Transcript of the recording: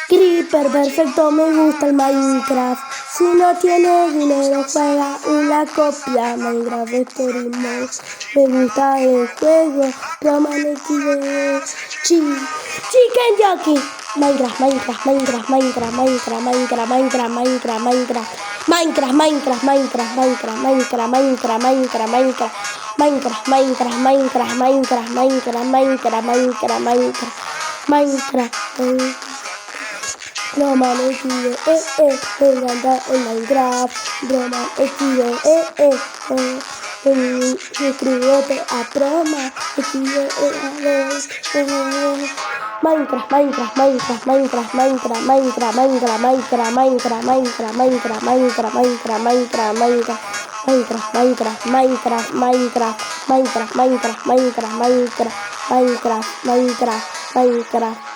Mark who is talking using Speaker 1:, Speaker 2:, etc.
Speaker 1: Creeper perfecto, me gusta el Minecraft. Si no tienes dinero, juega una copia. Minecraft Story Mode. Me gusta el juego. Roman XD. Chicken Jockey. Minecraft. Roman XD, me encanta el Minecraft. Roman XD, suscríbete a Roma XD, Minecraft.